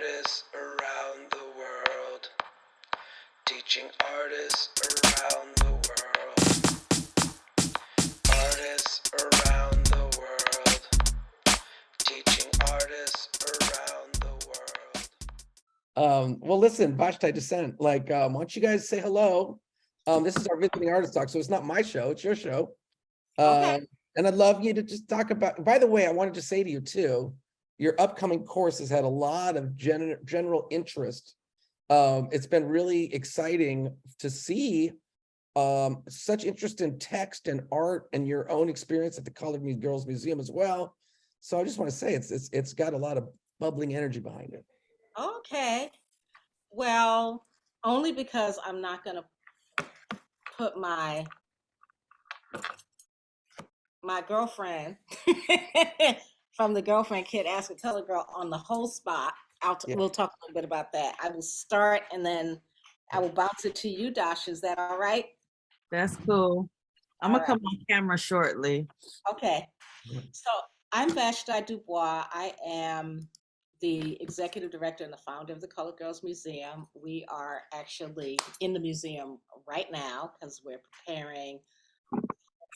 artists around the world. Teaching artists around the world. Artists around the world. Teaching artists around the world. Well, listen, Vashti Descent, why don't you guys say hello? This is our visiting artist talk, so it's not my show, it's your show. Okay. And I'd love you to just talk about, by the way, I wanted to say to you too, your upcoming course has had a lot of general interest. It's been really exciting to see such interest in text and art and your own experience at the Colored Girls Museum as well. So I just want to say it's got a lot of bubbling energy behind it. Okay. Well, only because I'm not going to put my girlfriend from the Girlfriend Kid Ask a Color Girl on the whole spot. Yeah. We'll talk a little bit about that. I will start and then I will bounce it to you, Dash. Is that all right? That's cool. I'm All gonna right. come on camera shortly. Okay. So I'm Vashti DuBois. I am the executive director and the founder of the Colored Girls Museum. We are actually in the museum right now because we're preparing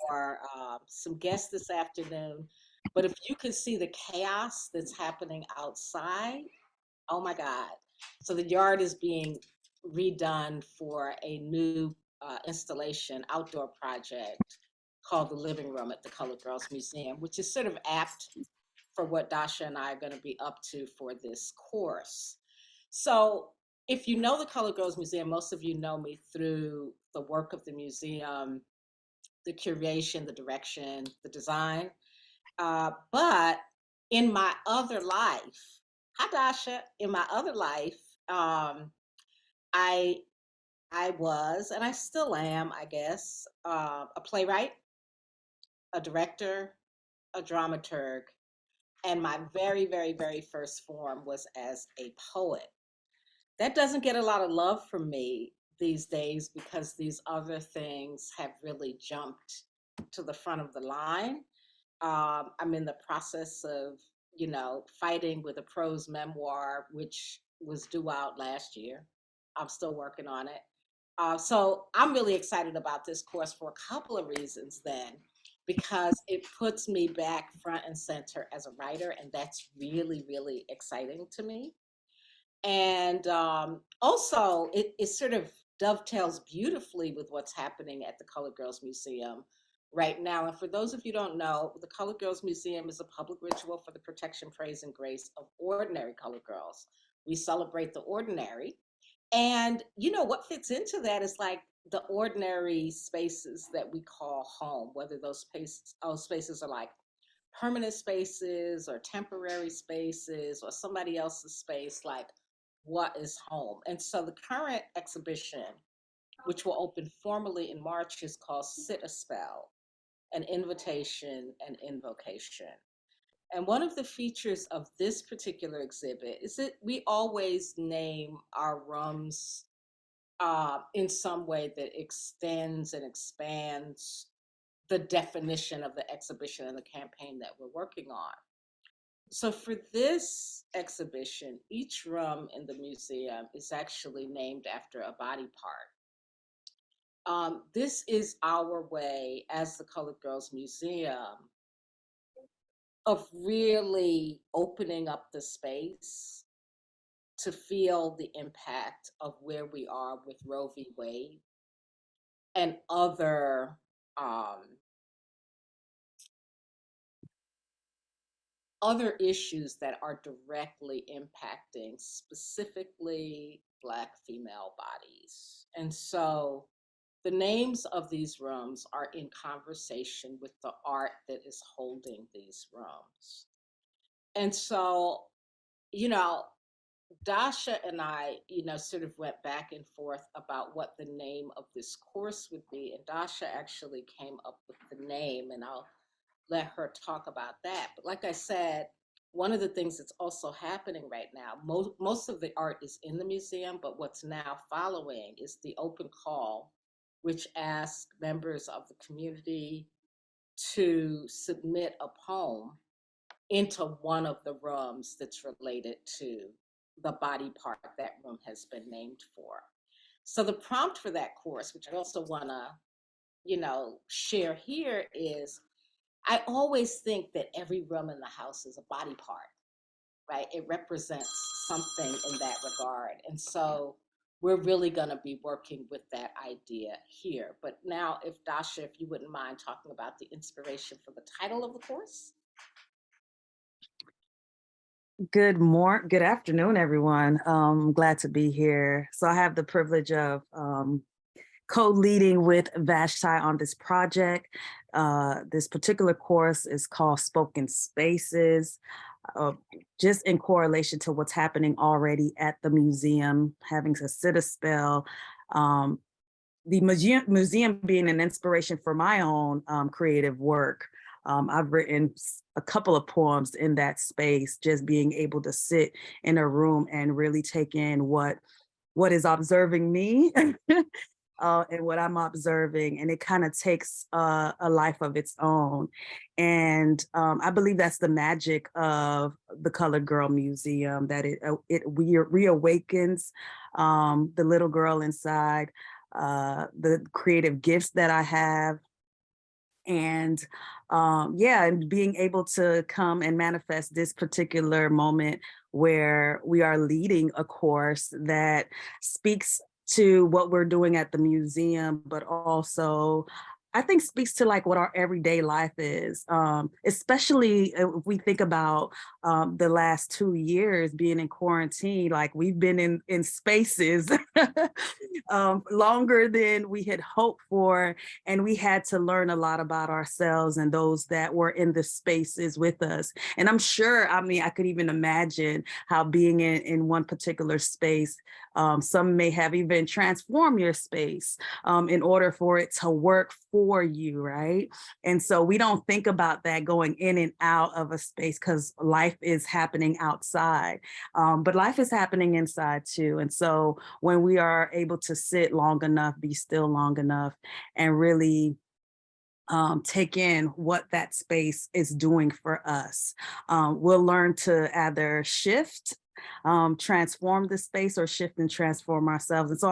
for some guests this afternoon. But if you could see the chaos that's happening outside, oh my God. So the yard is being redone for a new installation, outdoor project called The Living Room at the Colored Girls Museum, which is sort of apt for what Dasha and I are going to be up to for this course. So if you know the Colored Girls Museum, most of you know me through the work of the museum, the curation, the direction, the design. But in my other life, hi Dasha, in my other life, I I was, and I still am, I guess, a playwright, a director, a dramaturg, and my very, very, very first form was as a poet. That doesn't get a lot of love from me these days because these other things have really jumped to the front of the line. I'm in the process of, fighting with a prose memoir, which was due out last year. I'm still working on it. So I'm really excited about this course for a couple of reasons then, because it puts me back front and center as a writer, and that's really, really exciting to me. And also, it sort of dovetails beautifully with what's happening at the Colored Girls Museum right now. And for those of you who don't know, the Colored Girls Museum is a public ritual for the protection, praise, and grace of ordinary colored girls. We celebrate the ordinary. And what fits into that is like the ordinary spaces that we call home, whether those spaces are like permanent spaces or temporary spaces or somebody else's space, like what is home. And so the current exhibition, which will open formally in March, is called Sit a Spell, an invitation and invocation. And one of the features of this particular exhibit is that we always name our rooms in some way that extends and expands the definition of the exhibition and the campaign that we're working on. So for this exhibition, each room in the museum is actually named after a body part. This is our way as the Colored Girls Museum of really opening up the space to feel the impact of where we are with Roe v. Wade and other issues that are directly impacting specifically Black female bodies. And so the names of these rooms are in conversation with the art that is holding these rooms. And so, you know, Dasha and I, sort of went back and forth about what the name of this course would be. And Dasha actually came up with the name, and I'll let her talk about that. But like I said, one of the things that's also happening right now, most of the art is in the museum, but what's now following is the open call, which asks members of the community to submit a poem into one of the rooms that's related to the body part that room has been named for. So the prompt for that course, which I also want to, share here, is I always think that every room in the house is a body part, right? It represents something in that regard. And so we're really going to be working with that idea here. But now, if Dasha, if you wouldn't mind talking about the inspiration for the title of the course. Good afternoon, everyone. Glad to be here. So I have the privilege of co-leading with Vashti on this project. This particular course is called Spoken Spaces, just in correlation to what's happening already at the museum, having to sit a spell. The museum being an inspiration for my own creative work. I've written a couple of poems in that space, just being able to sit in a room and really take in what is observing me and what I'm observing, and it kind of takes a life of its own. And I believe that's the magic of the Colored Girl Museum, that it reawakens the little girl inside, the creative gifts that I have. And and being able to come and manifest this particular moment where we are leading a course that speaks to what we're doing at the museum, but also I think speaks to like what our everyday life is, especially if we think about the last 2 years being in quarantine. Like, we've been in spaces longer than we had hoped for, and we had to learn a lot about ourselves and those that were in the spaces with us. And I'm sure, I mean, I could even imagine how being in one particular space, some may have even transformed your space in order for it to work for you, right? And so we don't think about that going in and out of a space because life is happening outside, but life is happening inside too. And so when we are able to sit long enough, be still long enough, and really take in what that space is doing for us, we'll learn to either shift, transform the space, or shift and transform ourselves. And so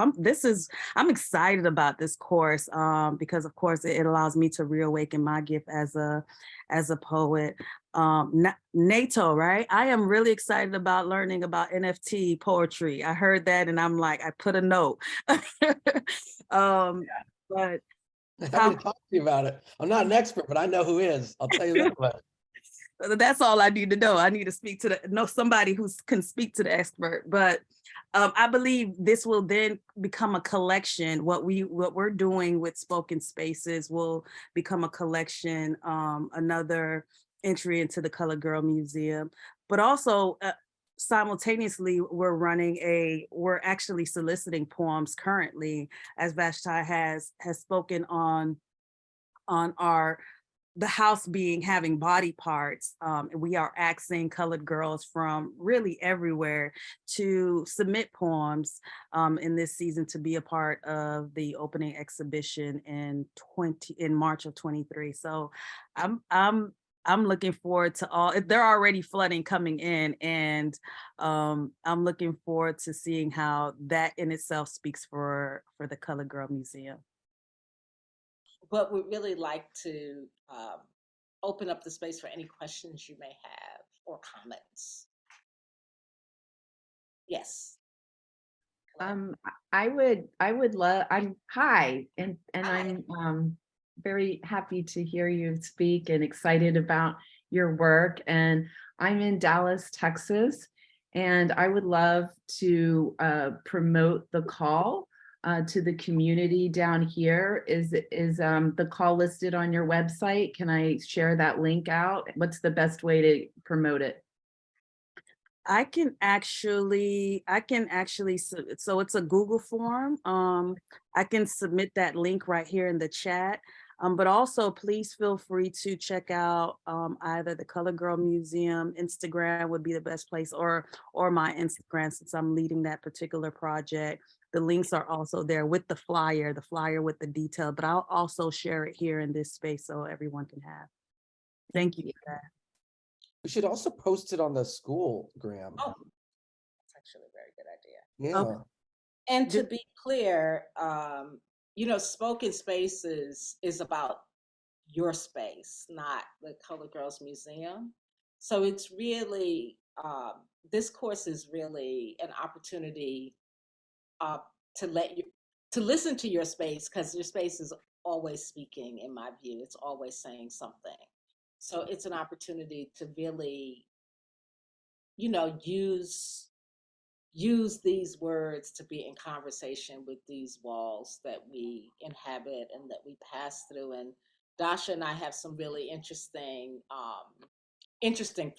I'm excited about this course because of course it allows me to reawaken my gift as a poet. NATO, right? I am really excited about learning about NFT poetry. I heard that and I'm like, I put a note. But happy to talk to you about it. I'm not an expert, but I know who is. I'll tell you that much. That's all I need to know. I need to speak to somebody who can speak to the expert. But I believe this will then become a collection. What we're doing with Spoken Spaces will become a collection, another entry into the Colored Girl Museum. But also simultaneously, we're actually soliciting poems currently, as Vashti has spoken on the house having body parts. We are asking colored girls from really everywhere to submit poems in this season to be a part of the opening exhibition in March of 23. So I'm looking forward to all. They're already flooding coming in, and I'm looking forward to seeing how that in itself speaks for the Colored Girl Museum. But we'd really like to open up the space for any questions you may have or comments. Yes. I would love, hi, and Hi. I'm very happy to hear you speak and excited about your work. And I'm in Dallas, Texas, and I would love to promote the call to the community down here. Is the call listed on your website? Can I share that link out? What's the best way to promote it? I can actually, so it's a Google form. I can submit that link right here in the chat. But also please feel free to check out either the Colored Girl Museum Instagram would be the best place, or my Instagram, since I'm leading that particular project. The links are also there with the flyer with the detail, but I'll also share it here in this space so everyone can have. Thank you for that. We should also post it on the school, Graham. Oh, actually a very good idea. Yeah. And to Did- be clear, Spoken Spaces is about your space, not the Colored Girls Museum. So it's really, this course is really an opportunity uh, to let you, to listen to your space, because your space is always speaking, in my view. It's always saying something. So it's an opportunity to really, use these words to be in conversation with these walls that we inhabit and that we pass through. And Dasha and I have some really interesting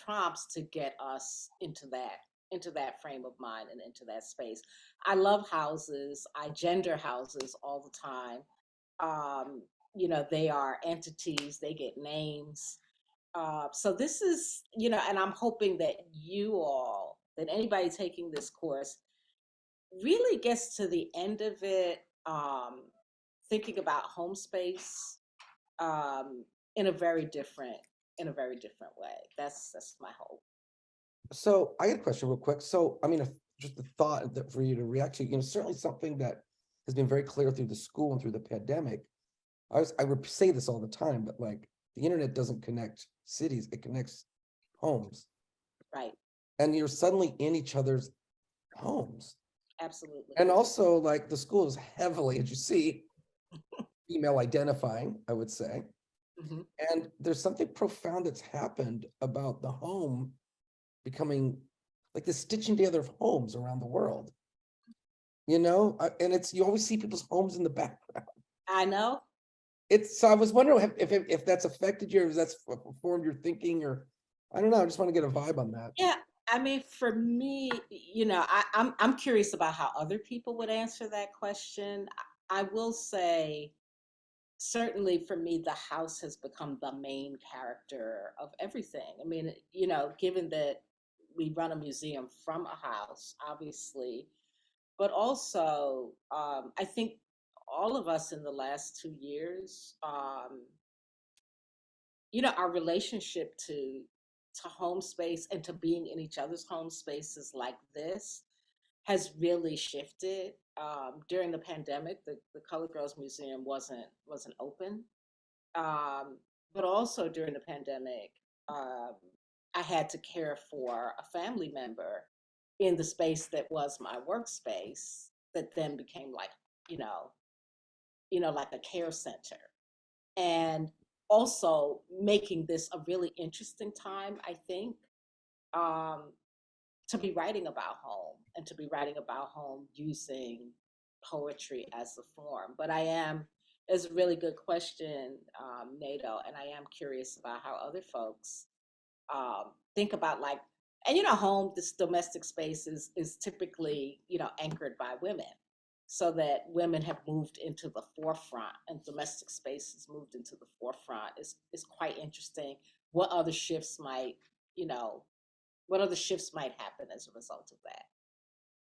prompts to get us into that frame of mind and into that space. I love houses. I gender houses all the time. Um, they are entities. They get names. So this is, and I'm hoping that that anybody taking this course really gets to the end of it, thinking about home space, um, in a very different, way. That's my hope. So I got a question real quick. So, I mean, just a thought that for you to react to, certainly something that has been very clear through the school and through the pandemic. I would say this all the time, but like the internet doesn't connect cities, it connects homes. Right. And you're suddenly in each other's homes. Absolutely. And also like the school is heavily, as you see, female identifying, I would say. Mhm. And there's something profound that's happened about the home becoming like the stitching together of homes around the world. And you always see people's homes in the background. I know. So I was wondering if that's affected you, or if that's formed your thinking, or I don't know. I just want to get a vibe on that. Yeah. I mean, for me, I'm curious about how other people would answer that question. I will say, certainly for me, the house has become the main character of everything. I mean, given that we run a museum from a house, obviously, but also, I think all of us in the last 2 years, our relationship to home space and to being in each other's home spaces like this has really shifted. During the pandemic, the Colored Girls Museum wasn't open, um, but also during the pandemic, um, I had to care for a family member in the space that was my workspace, that then became like, you know, like a care center. And also making this a really interesting time, I think, um, to be writing about home, and to be writing about home using poetry as a form. But it's a really good question, NATO, and I am curious about how other folks think about, like, and home, this domestic space is typically, anchored by women. So that women have moved into the forefront, and domestic space has moved into the forefront is quite interesting. What other shifts might, you know, what other shifts might happen as a result of that,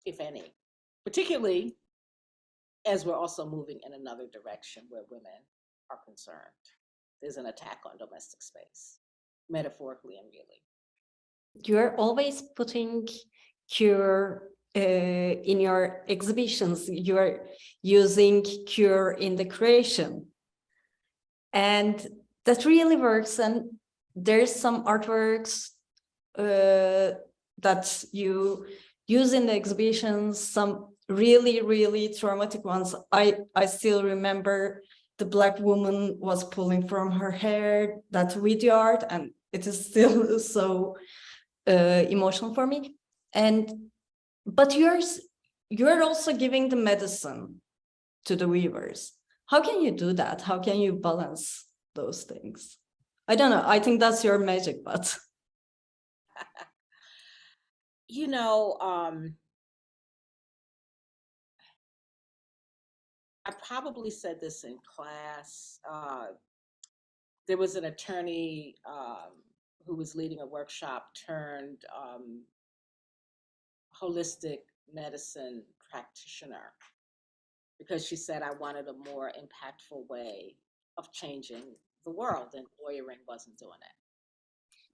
if any? Particularly as we're also moving in another direction where women are concerned. There's an attack on domestic space, metaphorically and really. You're always putting cure in your exhibitions. You're using cure in the creation. And that really works. And there's some artworks that you use in the exhibitions, some really, really traumatic ones. I still remember the Black woman was pulling from her hair, that video art, and it is still so emotional for me. But you're also giving the medicine to the weavers. How can you do that? How can you balance those things? I don't know. I think that's your magic, but You know, I probably said this in class. There was an attorney who was leading a workshop turned holistic medicine practitioner, because she said, I wanted a more impactful way of changing the world, and lawyering wasn't doing it.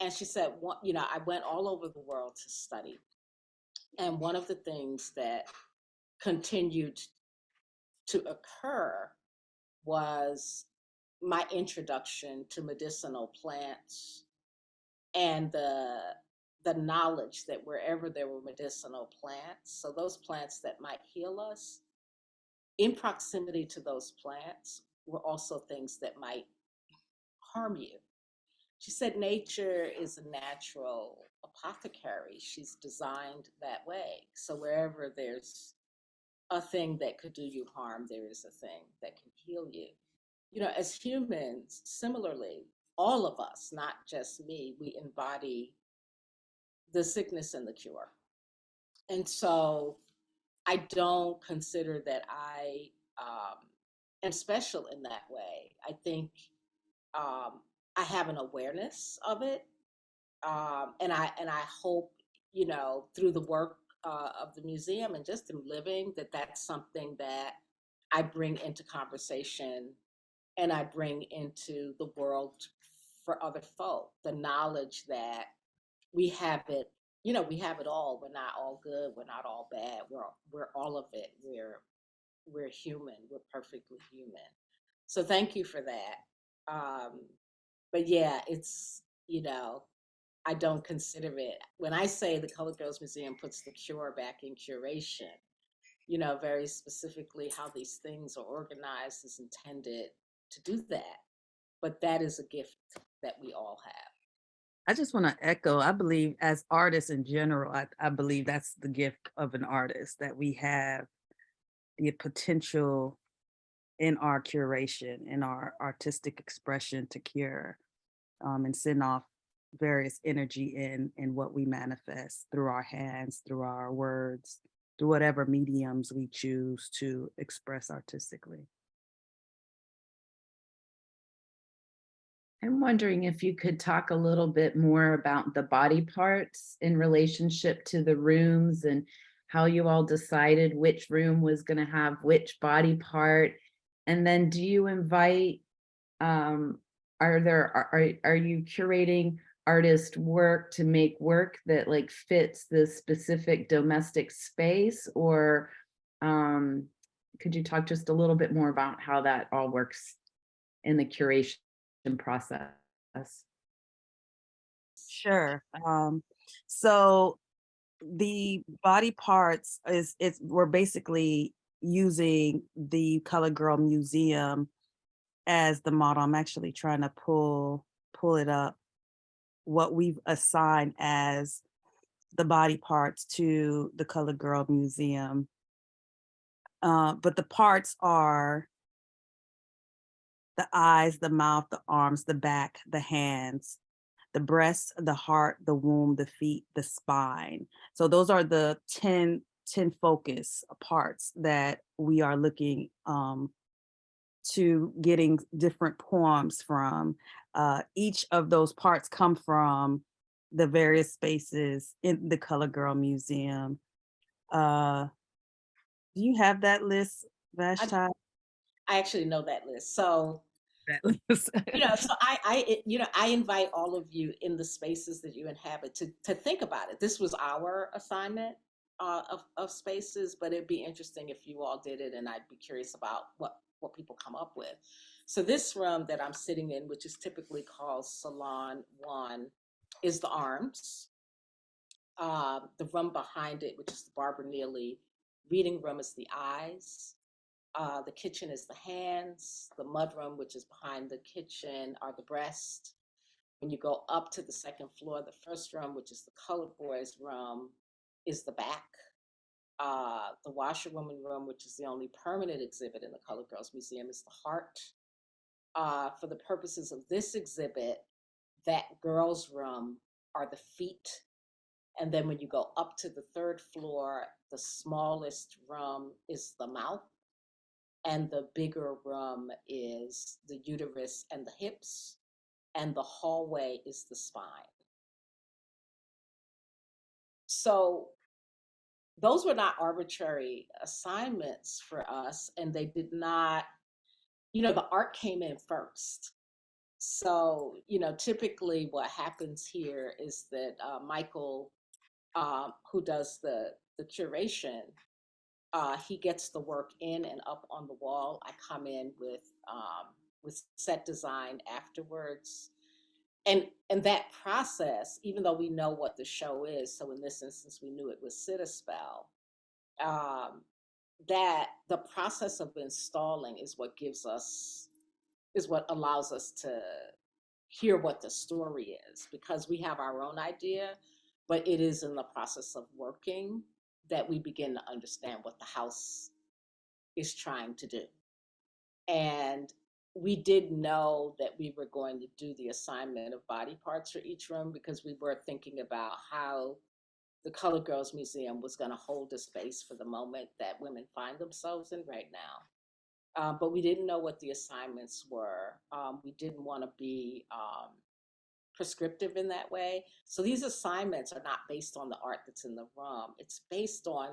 And she said, I went all over the world to study And one of the things that continued to occur was my introduction to medicinal plants and the knowledge that wherever there were medicinal plants, so those plants that might heal us, in proximity to those plants were also things that might harm you. She said nature is a natural apothecary. She's designed that way. So wherever there's a thing that could do you harm, there is a thing that can heal you. You know, as humans, similarly, all of us, not just me, we embody the sickness and the cure. And so I don't consider that I am special in that way. I think I have an awareness of it, and I hope, you know, through the work of the museum and just through living, that that's something that I bring into conversation and I bring into the world for other folk. The knowledge that we have it, you know, we have it all. We're not all good. We're not all bad. We're all of it. We're human. We're perfectly human. So thank you for that. But yeah, it's, you know, I don't consider it. When I say the Colored Girls Museum puts the cure back in curation, you know, very specifically how these things are organized is intended to do that. But that is a gift that we all have. I just want to echo, I believe as artists in general, I believe that's the gift of an artist, that we have the potential in our curation, in our artistic expression to cure, and send off various energy in what we manifest through our hands, through our words, through whatever mediums we choose to express artistically. I'm wondering if you could talk a little bit more about the body parts in relationship to the rooms and how you all decided which room was going to have which body part. And then do you invite, are you curating artist work to make work that like fits the specific domestic space? Or could you talk just a little bit more about how that all works in the curation process? Sure. So the body parts we're basically using the Colored Girl Museum as the model. I'm actually trying to pull it up, what we've assigned as the body parts to the Colored Girl Museum. But the parts are the eyes, the mouth, the arms, the back, the hands, the breast, the heart, the womb, the feet, the spine. So those are the 10 focus parts that we are looking to getting different poems from. Each of those parts come from the various spaces in the Colored Girl Museum. Do you have that list, Vashti? I actually know that list. So, That list. you know, so I invite all of you in the spaces that you inhabit to think about it. This was our assignment of spaces, but it'd be interesting if you all did it, and I'd be curious about what people come up with. So this room that I'm sitting in, which is typically called Salon 1, is the arms. The room behind it, which is the Barbara Neely reading room, is the eyes. The kitchen is the hands. The mudroom, which is behind the kitchen, are the breasts. When you go up to the second floor, the first room, which is the Colored Boys room, is the back. The washerwoman room, which is the only permanent exhibit in the Colored Girls Museum, is the heart. For the purposes of this exhibit, that girls' room are the feet. And then when you go up to the third floor, the smallest room is the mouth. And the bigger room is the uterus and the hips, and the hallway is the spine. So those were not arbitrary assignments for us, and they did not, you know, the art came in first. So, you know, typically what happens here is that Michael, who does the the curation, he gets the work in and up on the wall. I come in with set design afterwards. And that process, even though we know what the show is, so in this instance we knew it was Sit a Spell, that the process of installing is what allows us to hear what the story is, because we have our own idea, but it is in the process of working that we begin to understand what the house is trying to do. And we did know that we were going to do the assignment of body parts for each room, because we were thinking about how the Colored Girls Museum was going to hold a space for the moment that women find themselves in right now. But we didn't know what the assignments were. We didn't want to be prescriptive in that way. So these assignments are not based on the art that's in the room. It's based on,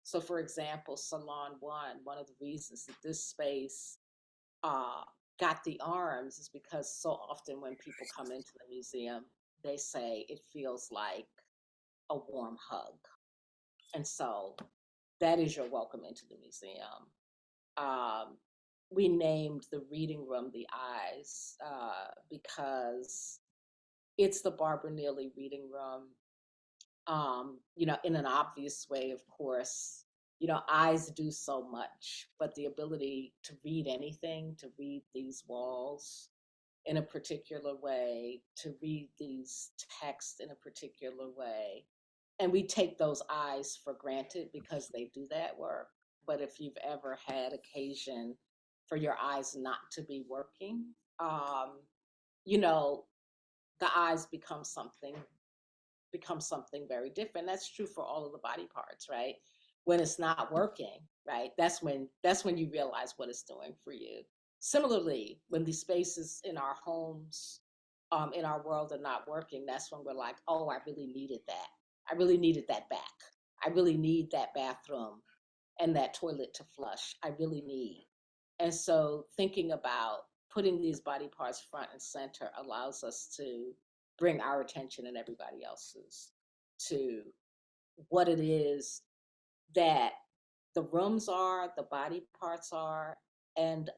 so for example, Salon one of the reasons that this space got the arms is because so often when people come into the museum, they say it feels like a warm hug. And so that is your welcome into the museum. We named the reading room the Eyes because it's the Barbara Neely reading room. In an obvious way, of course, eyes do so much, but the ability to read anything, to read these walls in a particular way, to read these texts in a particular way. And we take those eyes for granted because they do that work. But if you've ever had occasion for your eyes not to be working, the eyes become something very different. That's true for all of the body parts, right? When it's not working, right? That's when you realize what it's doing for you. Similarly, when the spaces in our homes, in our world are not working, that's when we're like, oh, I really needed that. I really needed that back. I really need that bathroom and that toilet to flush. I really need. And so thinking about putting these body parts front and center allows us to bring our attention and everybody else's to what it is that the rooms are, the body parts are, and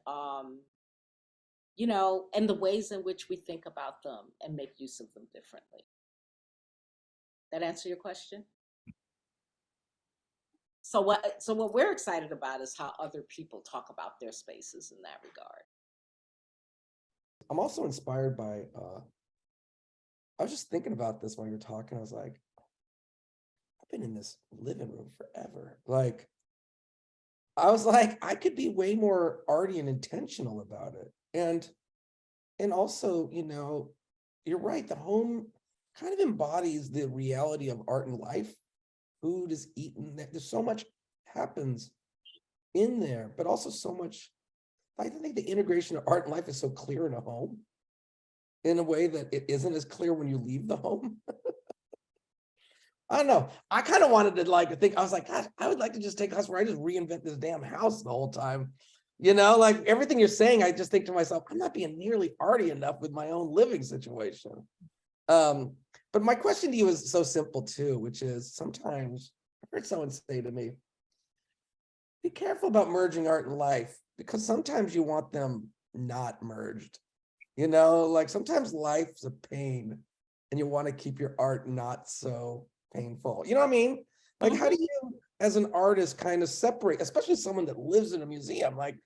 and the ways in which we think about them and make use of them differently. That answer your question? So what we're excited about is how other people talk about their spaces in that regard. I'm also inspired by, I was just thinking about this while you were talking. I was like, I've been in this living room forever. Like, I was like, I could be way more arty and intentional about it. And also, you're right, the home kind of embodies the reality of art and life. Food is eaten. There's so much happens in there, but also so much. I think the integration of art and life is so clear in a home in a way that it isn't as clear when you leave the home. I don't know. I kind of wanted to think, I was like, God, I would like to just take us where I just reinvent this damn house the whole time. Like everything you're saying, I just think to myself, I'm not being nearly arty enough with my own living situation. But my question to you is so simple too, which is sometimes I heard someone say to me, be careful about merging art and life, because sometimes you want them not merged. Like sometimes life's a pain and you want to keep your art not so painful. You know what I mean? Like, how do you, as an artist, kind of separate, especially someone that lives in a museum, like,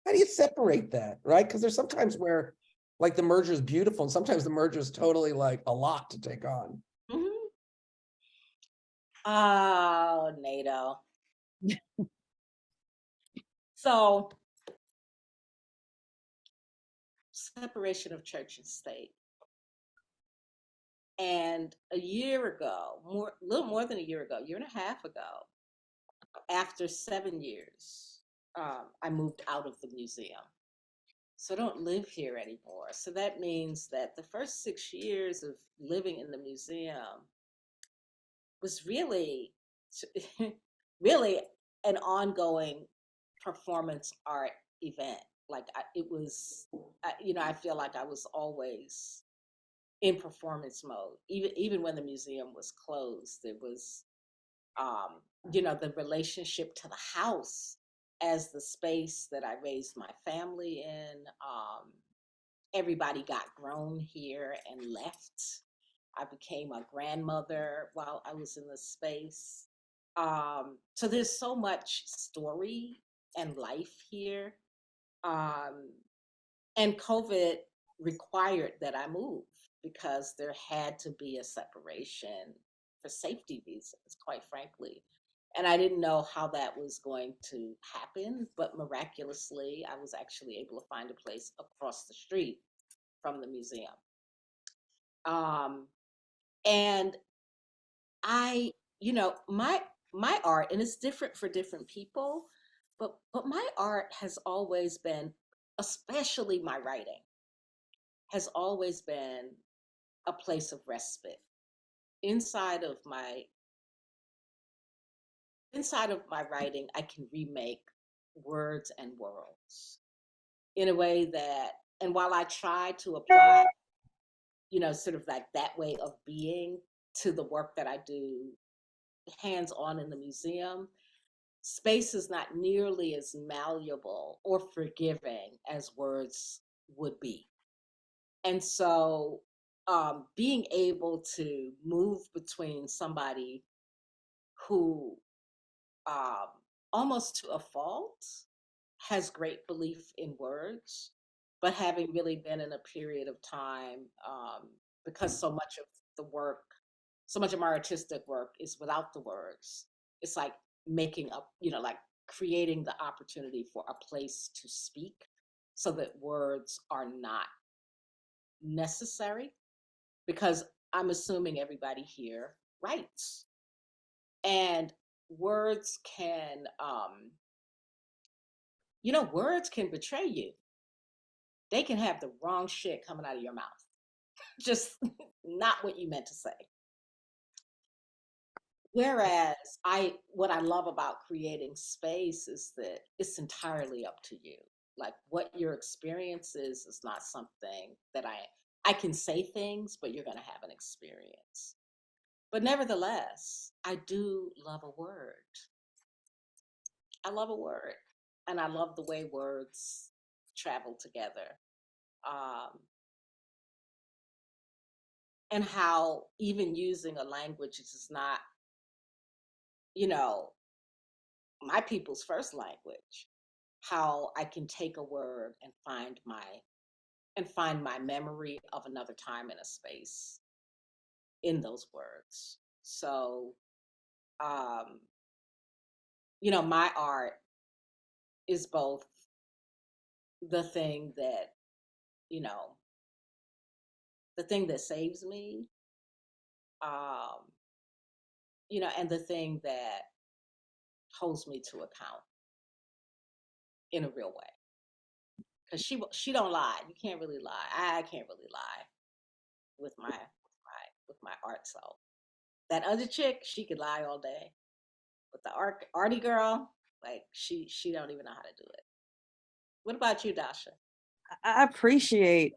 how do you separate that, right? Because there's sometimes where, like, the merger is beautiful, and sometimes the merger is totally, like, a lot to take on. Mm-hmm. Oh, NATO. So, separation of church and state. And a year ago, a little more than a year ago, year and a half ago, after 7 years, I moved out of the museum. So I don't live here anymore. So that means that the first 6 years of living in the museum was really, really an ongoing performance art event. Like I feel like I was always in performance mode. Even when the museum was closed, it was the relationship to the house as the space that I raised my family in. Everybody got grown here and left. I became a grandmother while I was in the space. So there's so much story and life here. Um, and COVID required that I move because there had to be a separation for safety reasons, quite frankly. And I didn't know how that was going to happen, but miraculously, I was actually able to find a place across the street from the museum. Um, and I, my art, and it's different for different people, but my art has always been, especially my writing, has always been a place of respite. Inside of my inside of my writing, I can remake words and worlds in a way that, and while I try to apply, sort of like that way of being to the work that I do hands on in the museum, space is not nearly as malleable or forgiving as words would be. And so being able to move between somebody who um, almost to a fault has great belief in words, but having really been in a period of time, because so much of my artistic work is without the words, it's like making up, like creating the opportunity for a place to speak so that words are not necessary, because I'm assuming everybody here writes. And words can, words can betray you. They can have the wrong shit coming out of your mouth. Just not what you meant to say. Whereas what I love about creating space is that it's entirely up to you. Like what your experience is not something that I can say things, but you're going to have an experience. But nevertheless, I do love a word. I love a word. And I love the way words travel together. Um, and how even using a language is not, my people's first language, how I can take a word and find my memory of another time in a space in those words. So, um, my art is both the thing that, you know, the thing that saves me, um, and the thing that holds me to account in a real way. Because she don't lie. You can't really lie. I can't really lie with my art self. That other chick, she could lie all day. But the arty girl, like she don't even know how to do it. What about you, Dasha? I appreciate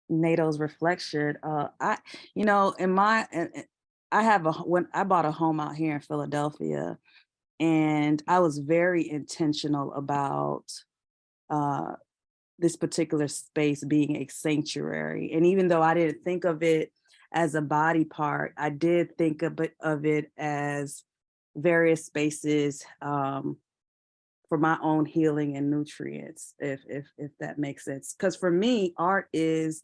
NATO's reflection. In my, when I bought a home out here in Philadelphia, and I was very intentional about this particular space being a sanctuary. And even though I didn't think of it as a body part, I did think of it as various spaces for my own healing and nutrients, if that makes sense. Because for me, art is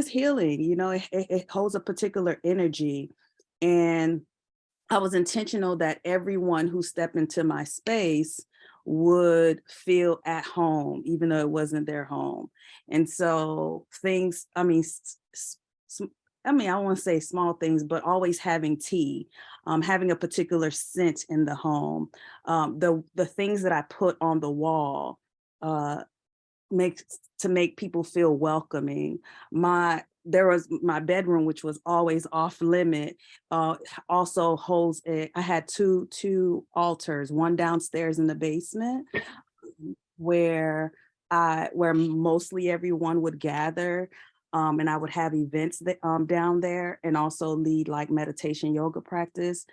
healing. It holds a particular energy, and I was intentional that everyone who stepped into my space would feel at home, even though it wasn't their home. And so things, I want to say small things, but always having tea, having a particular scent in the home, the things that I put on the wall, to make people feel welcoming. There was my bedroom, which was always off limit, also holds I had two altars, one downstairs in the basement where mostly everyone would gather. And I would have events that, down there, and also lead like meditation yoga practice,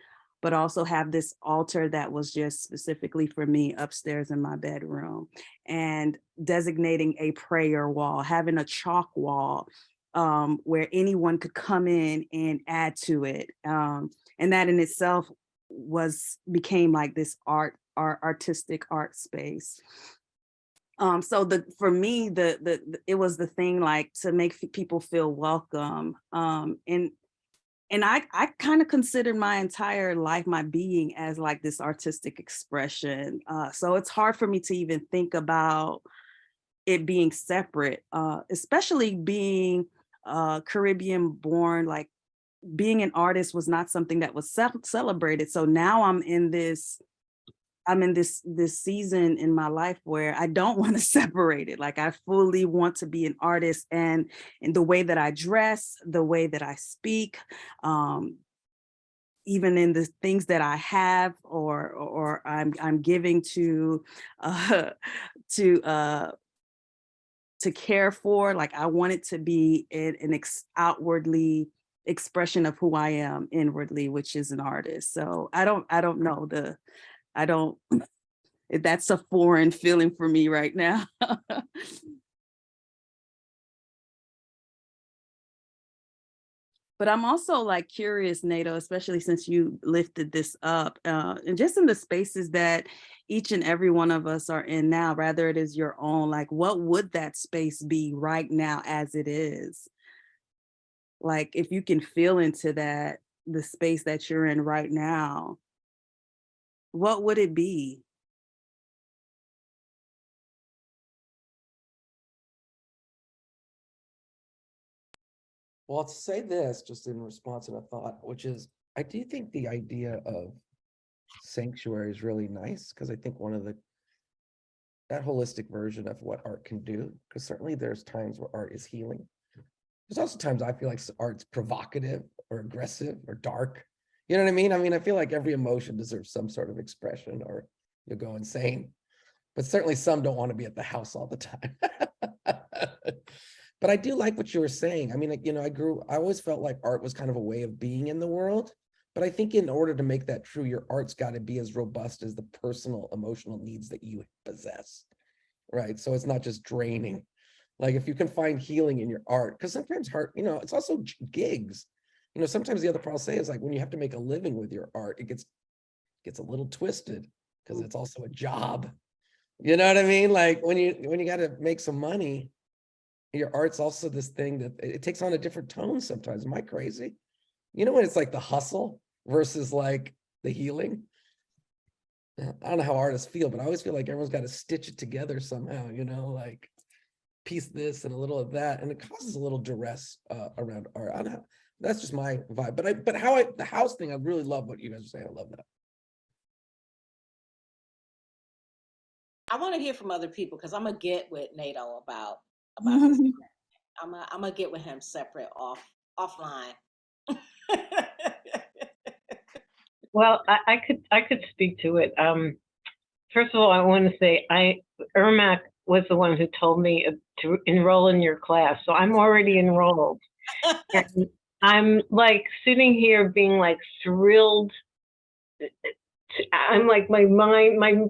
but also have this altar that was just specifically for me upstairs in my bedroom, and designating a prayer wall, having a chalk wall where anyone could come in and add to it. And that in itself became like this artistic art space. So for me, it was the thing, like, to make people feel welcome. And I kind of considered my entire life, my being, as like this artistic expression. So it's hard for me to even think about it being separate, especially being Caribbean born. Like, being an artist was not something that was celebrated. So now I'm in this season in my life where I don't want to separate it. Like, I fully want to be an artist, and in the way that I dress, the way that I speak, even in the things that I have or I'm giving to care for. Like, I want it to be an outwardly expression of who I am inwardly, which is an artist. So I don't know that's a foreign feeling for me right now. But I'm also like curious, Nato, especially since you lifted this up, and just in the spaces that each and every one of us are in now, rather it is your own, like, what would that space be right now as it is? Like, if you can feel into that, the space that you're in right now, what would it be? Well, to say this, just in response to a thought, which is, I do think the idea of sanctuary is really nice, because I think that holistic version of what art can do, because certainly there's times where art is healing. There's also times I feel like art's provocative or aggressive or dark. You know what I mean? I mean, I feel like every emotion deserves some sort of expression, or you'll go insane. But certainly some don't want to be at the house all the time. But I do like what you were saying. I mean, you know, I always felt like art was kind of a way of being in the world. But I think in order to make that true, your art's got to be as robust as the personal emotional needs that you possess, right? So it's not just draining. Like, if you can find healing in your art, because sometimes art, you know, it's also gigs. You know, sometimes the other part I'll say is, like, when you have to make a living with your art, it gets a little twisted, because it's also a job. You know what I mean? Like, when you got to make some money, your art's also this thing that it takes on a different tone sometimes. Am I crazy? You know, when it's like the hustle versus like the healing? I don't know how artists feel, but I always feel like everyone's got to stitch it together somehow, you know, like piece this and a little of that. And it causes a little duress around art. I don't know. That's just my vibe. But the house thing, I really love what you guys are saying. I love that. I want to hear from other people, because I'm gonna get with Nato about this. I'm gonna get with him separate offline. Well, I could speak to it. First of all, I want to say Ermac was the one who told me to enroll in your class, so I'm already enrolled. And I'm like sitting here being like thrilled. I'm like, my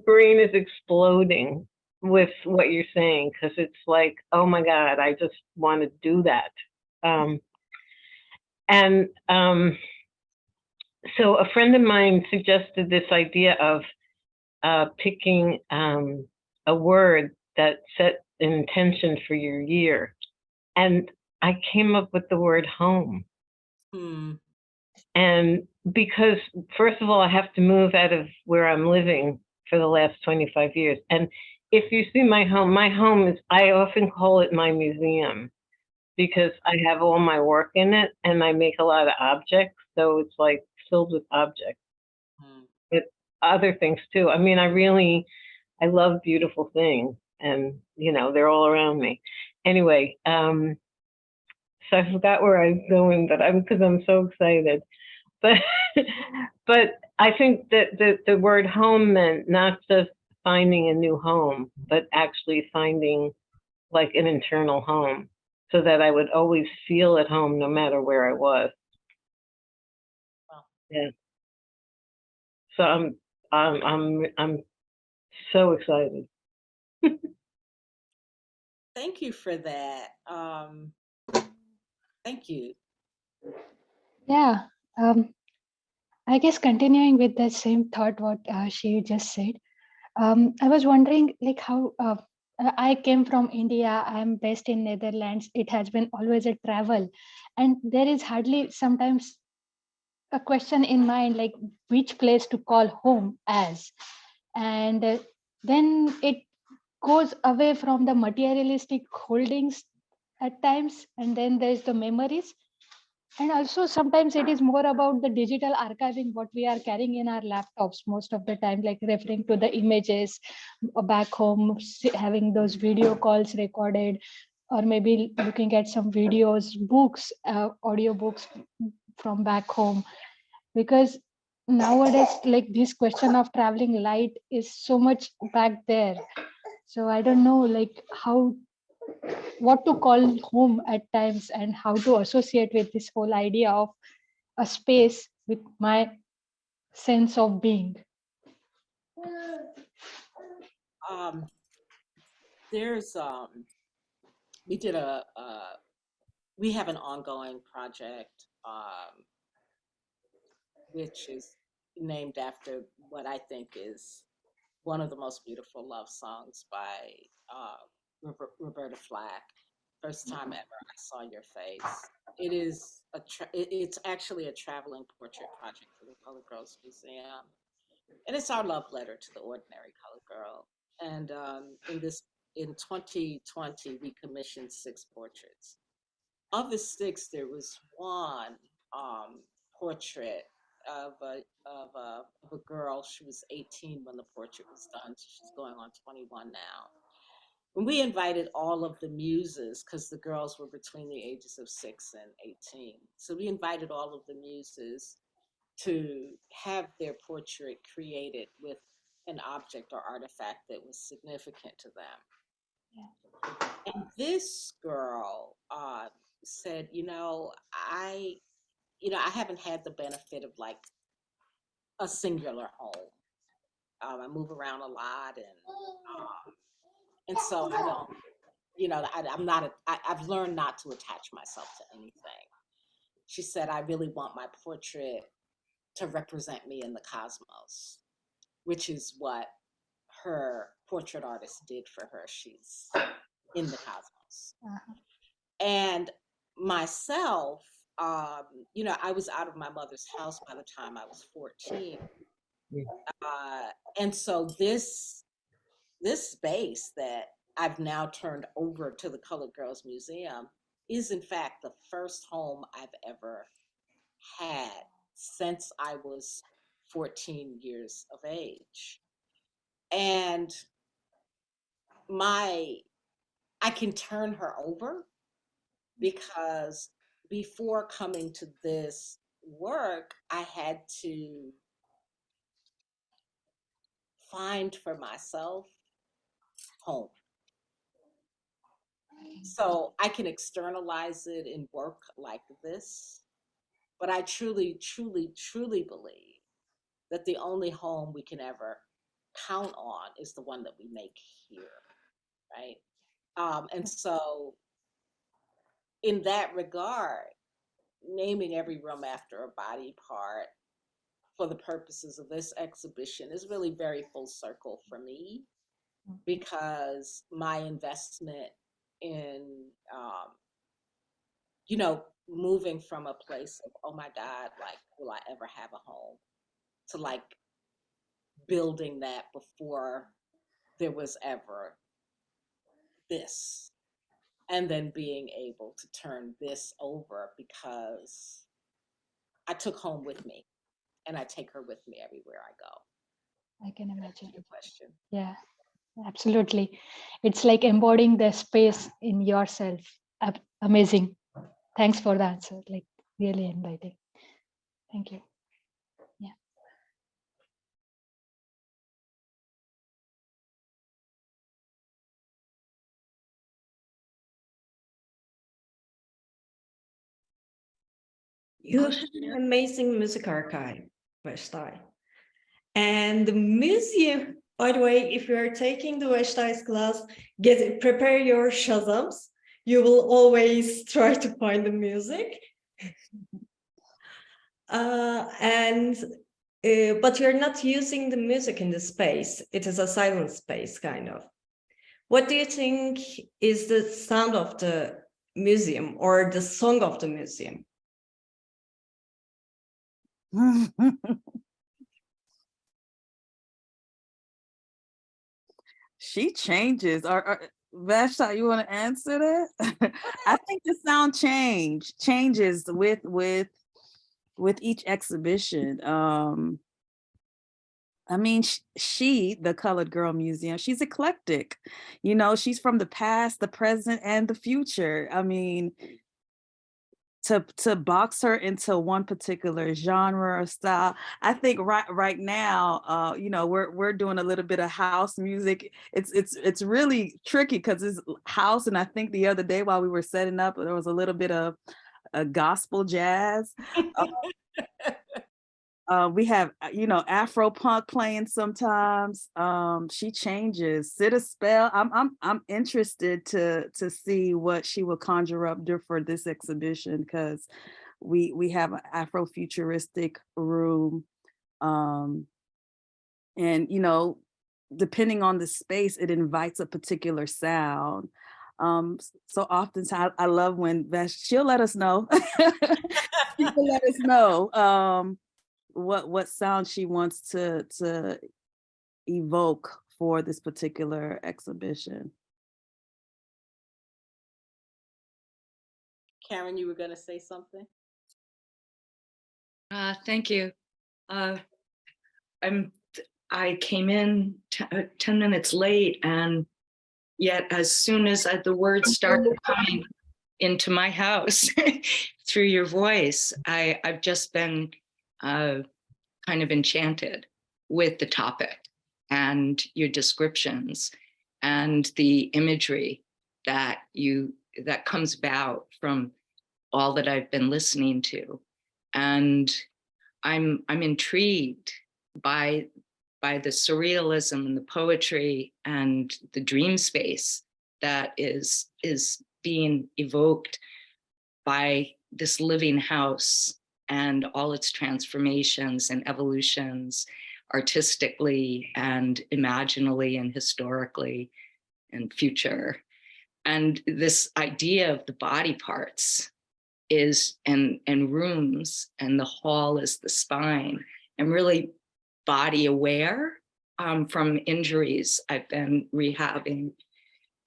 brain is exploding with what you're saying, because it's like, oh my God, I just want to do that. So a friend of mine suggested this idea of picking a word that set an intention for your year. And I came up with the word home. And because, first of all, I have to move out of where I'm living for the last 25 years. And if you see my home is, I often call it my museum, because I have all my work in it and I make a lot of objects. So it's like filled with objects, but other things too. I mean, I love beautiful things, and, you know, they're all around me. Anyway, so I forgot where I was going, but because I'm so excited. But I think that the word home meant not just finding a new home, but actually finding like an internal home. so that I would always feel at home no matter where I was. Wow. Yeah. So I'm so excited. Thank you for that. Thank you. Yeah. Um, I guess continuing with that same thought, what she just said, I was wondering like how I came from India. I'm based in Netherlands. It has been always a travel, and there is hardly sometimes a question in mind like which place to call home as, and then it goes away from the materialistic holdings at times, and then there's the memories, and also sometimes it is more about the digital archiving what we are carrying in our laptops most of the time, like referring to the images back home, having those video calls recorded, or maybe looking at some videos, books, audio books from back home. Because nowadays, like this question of traveling light is so much back there. So I don't know like how, what to call home at times, and how to associate with this whole idea of a space with my sense of being. Um, there's we did we have an ongoing project which is named after what I think is one of the most beautiful love songs by Roberta Flack. First time ever I saw your face. It is it's actually a traveling portrait project for the Colored Girls Museum, and it's our love letter to the ordinary colored girl. And in 2020, we commissioned 6 portraits. Of the 6, there was one portrait of a girl. She was 18 when the portrait was done. So she's going on 21 now. When we invited all of the muses, because the girls were between the ages of 6 and 18. So we invited all of the muses to have their portrait created with an object or artifact that was significant to them. Yeah. And this girl said, I haven't had the benefit of like a singular home. I move around a lot, and so I don't, I'm not. I've learned not to attach myself to anything. She said, I really want my portrait to represent me in the cosmos, which is what her portrait artist did for her. She's in the cosmos. Uh-huh. And myself, I was out of my mother's house by the time I was 14. And so this space that I've now turned over to the Colored Girls Museum is in fact the first home I've ever had since I was 14 years of age. And I can turn her over because before coming to this work, I had to find for myself home. So I can externalize it in work like this, but I truly, truly, truly believe that the only home we can ever count on is the one that we make here, right? And so in that regard, naming every room after a body part for the purposes of this exhibition is really very full circle for me, because my investment in moving from a place of, oh my God, like, will I ever have a home, to like building that before there was ever this, and then being able to turn this over because I took home with me and I take her with me everywhere I go. I can imagine. Your question. Yeah, absolutely. It's like embodying the space in yourself. Amazing. Thanks for the answer. Like really inviting. Thank you. You have an amazing music archive, Vashti. And the museum, by the way, if you are taking the Vashti's class, prepare your Shazams. You will always try to find the music. But you're not using the music in the space. It is a silent space, kind of. What do you think is the sound of the museum or the song of the museum? She changes. Vashta, you want to answer that? I think the sound changes with each exhibition. I mean, she, the Colored Girl Museum, she's eclectic. You know, she's from the past, the present, and the future. I mean, to box her into one particular genre or style, I think right now, you know, we're doing a little bit of house music. It's really tricky because it's house, and I think the other day while we were setting up, there was a little bit of a gospel jazz. We have, you know, Afro punk playing sometimes. She changes. Sit a spell. I'm interested to see what she will conjure up for this exhibition, because we have an Afrofuturistic room, and you know, depending on the space, it invites a particular sound. So oftentimes I love when she'll let us know. She will let us know. What sound she wants to evoke for this particular exhibition. Karen, you were going to say something? Thank you. I came in 10 minutes late, and yet as soon as the words started coming into my house through your voice, I've just been kind of enchanted with the topic and your descriptions and the imagery that comes about from all that I've been listening to. And I'm intrigued by the surrealism and the poetry and the dream space that is being evoked by this living house and all its transformations and evolutions, artistically and imaginally and historically and future. And this idea of the body parts is, and rooms, and the hall is the spine, and really body aware from injuries I've been rehabbing.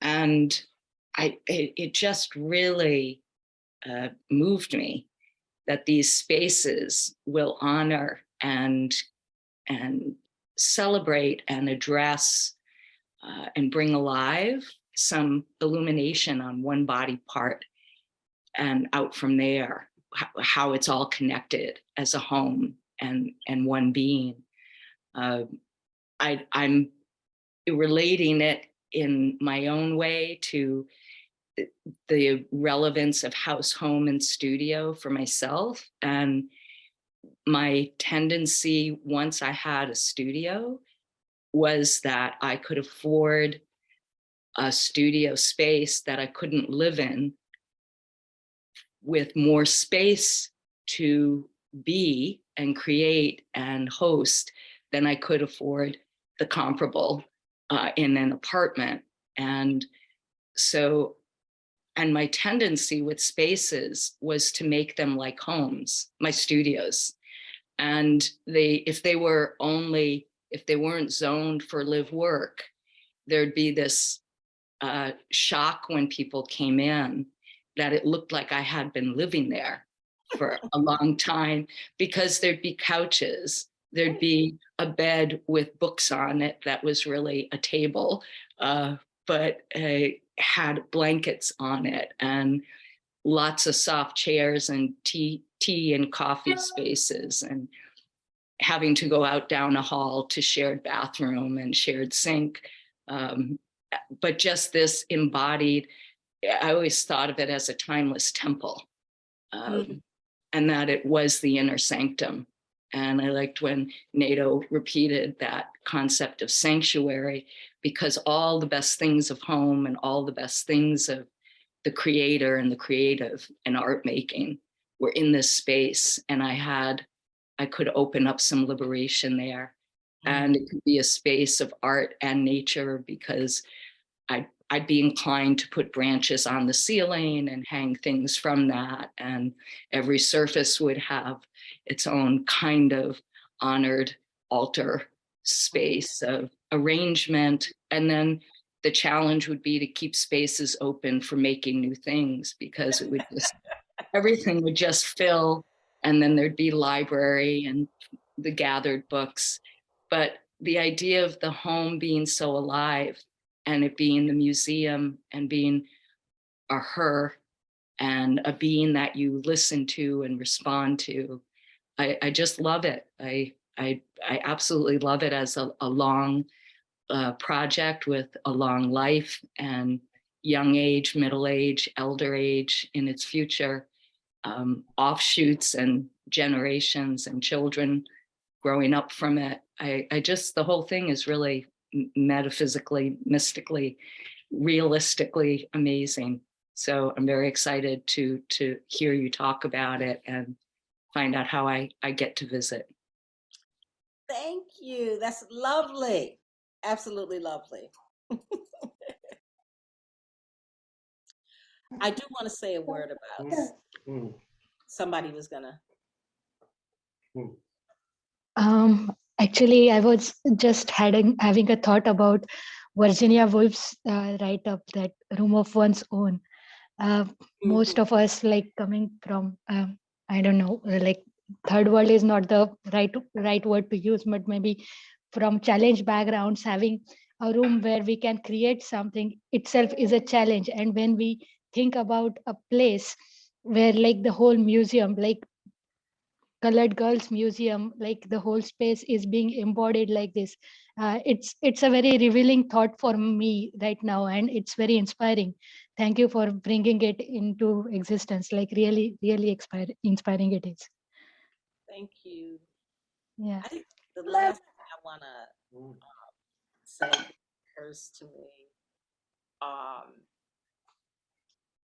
And it just really moved me that these spaces will honor and celebrate and address and bring alive some illumination on one body part, and out from there, how it's all connected as a home and one being. I'm relating it in my own way to the relevance of house, home, and studio for myself. And my tendency, once I had a studio, was that I could afford a studio space that I couldn't live in, with more space to be and create and host than I could afford the comparable in an apartment. And so, and my tendency with spaces was to make them like homes, my studios. And if they weren't zoned for live work, there'd be this shock when people came in that it looked like I had been living there for a long time, because there'd be couches, there'd be a bed with books on it that was really a table, but had blankets on it, and lots of soft chairs and tea and coffee spaces, and having to go out down a hall to shared bathroom and shared sink. But just this embodied, I always thought of it as a timeless temple. and that it was the inner sanctum. And I liked when Nato repeated that concept of sanctuary, because all the best things of home and all the best things of the creator and the creative and art making were in this space. And I could open up some liberation there. And it could be a space of art and nature, because I'd be inclined to put branches on the ceiling and hang things from that. And every surface would have its own kind of honored altar space of arrangement. And then the challenge would be to keep spaces open for making new things, because it would just, everything would just fill. And then there'd be library and the gathered books. But the idea of the home being so alive, and it being the museum and being a her and a being that you listen to and respond to, I just love it. I absolutely love it as a long project with a long life and young age, middle age, elder age in its future, offshoots and generations and children growing up from it. I just, the whole thing is really metaphysically, mystically, realistically amazing. So I'm very excited to hear you talk about it and find out how I get to visit. Thank you. That's lovely. Absolutely lovely. I do want to say a word about Mm. somebody was gonna. Actually, I was just having a thought about Virginia Woolf's write-up, that room of one's own. Most of us, like, coming from, I don't know, like, third world is not the right word to use, but maybe from challenge backgrounds, having a room where we can create something itself is a challenge. And when we think about a place where, like, the whole museum, like Colored Girls Museum, like the whole space is being embodied like this, it's a very revealing thought for me right now, and it's very inspiring. Thank you for bringing it into existence. Like, really, really inspiring it is. Thank you. Yeah. I think the last thing I want to say occurs to me.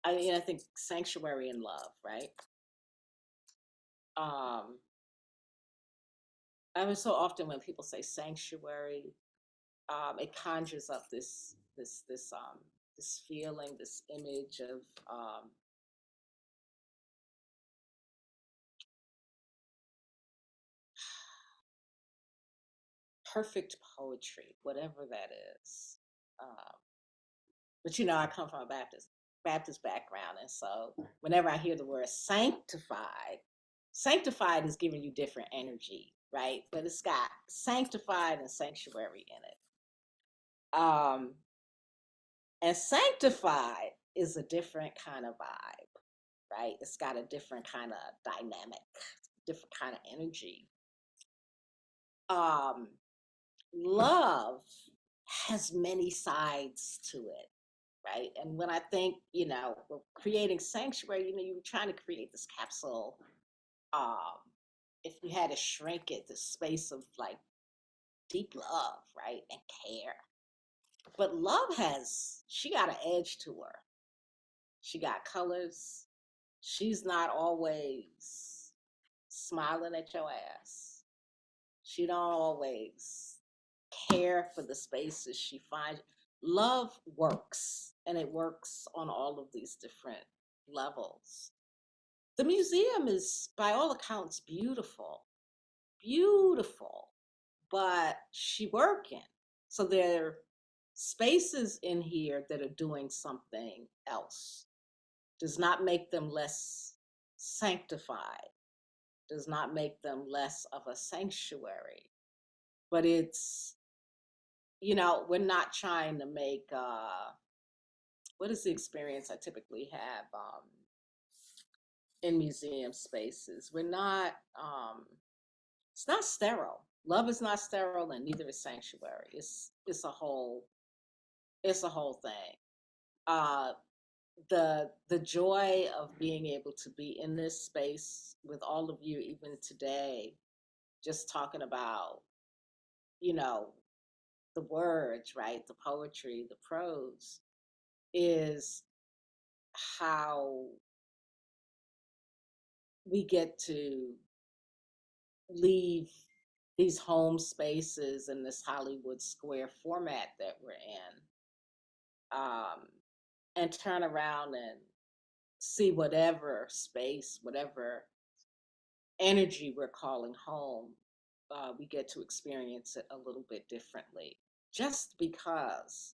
I think sanctuary and love, right? I mean, so often when people say sanctuary, it conjures up this feeling, this image of perfect poetry, whatever that is. But I come from a Baptist background, and so whenever I hear the word sanctified is giving you different energy, right? But it's got sanctified and sanctuary in it. And sanctified is a different kind of vibe, right? It's got a different kind of dynamic, different kind of energy. Love has many sides to it, right? And when I think, creating sanctuary, you're trying to create this capsule. If you had to shrink it, the space of like deep love, right? And care. But love she got an edge to her. She got colors. She's not always smiling at your ass. She don't always care for the spaces she finds. Love works, and it works on all of these different levels. The museum is, by all accounts, beautiful, but she working. So there are spaces in here that are doing something else. Does not make them less sanctified, does not make them less of a sanctuary. But it's, we're not trying to make, what is the experience I typically have in museum spaces? We're not, it's not sterile. Love is not sterile, and neither is sanctuary. It's a whole thing. the joy of being able to be in this space with all of you, even today, just talking about, you know, the words, right? The poetry, the prose, is how we get to leave these home spaces in this Hollywood Square format that we're in, and turn around and see whatever space, whatever energy we're calling home, we get to experience it a little bit differently, just because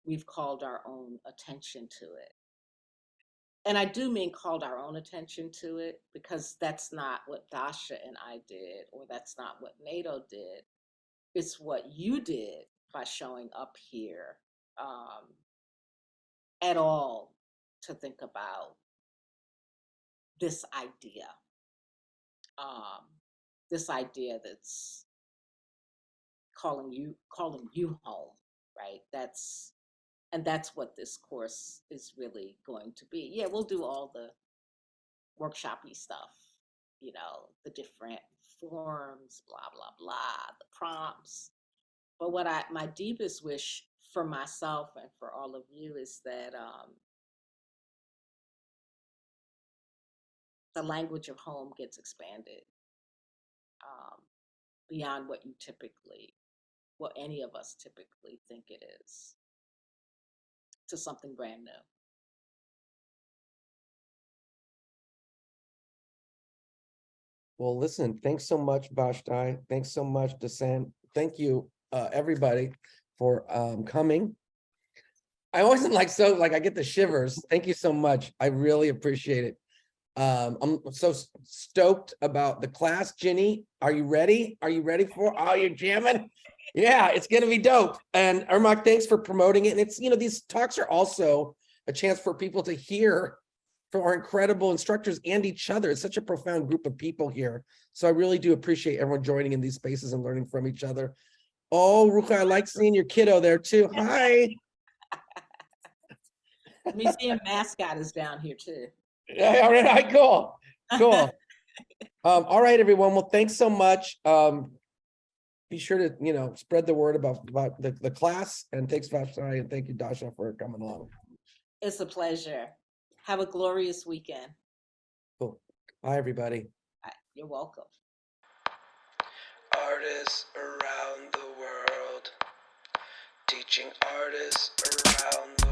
we've called our own attention to it. And I do mean called our own attention to it, because that's not what Dasha and I did, or that's not what NATO did. It's what you did by showing up here at all to think about this idea. This idea that's calling you home, right? That's what this course is really going to be. Yeah, we'll do all the workshopy stuff, you know, the different forms, blah blah blah, the prompts. But what my deepest wish for myself and for all of you is that the language of home gets expanded beyond what any of us typically think it is, to something brand new. Well, listen, thanks so much, Vashti. Thanks so much, Descent. Thank you, everybody, for coming. I wasn't like, so like, I get the shivers. Thank you so much. I really appreciate it. I'm so stoked about the class. Ginny, are you ready? Are you ready for, oh, you're jamming? Yeah, it's gonna be dope. And Ermak, thanks for promoting it. And it's, you know, these talks are also a chance for people to hear from our incredible instructors and each other. It's such a profound group of people here. So I really do appreciate everyone joining in these spaces and learning from each other. Oh, Rucha, I like seeing your kiddo there too. Hi. Museum mascot is down here too. Yeah, all right, cool. Cool. All right, everyone. Well, thanks so much. Be sure to, you know, spread the word about the class, and thanks, Vashti, and thank you, Dasha, for coming along. It's a pleasure. Have a glorious weekend. Cool. Bye, everybody. You're welcome. Artists around the world, teaching artists around the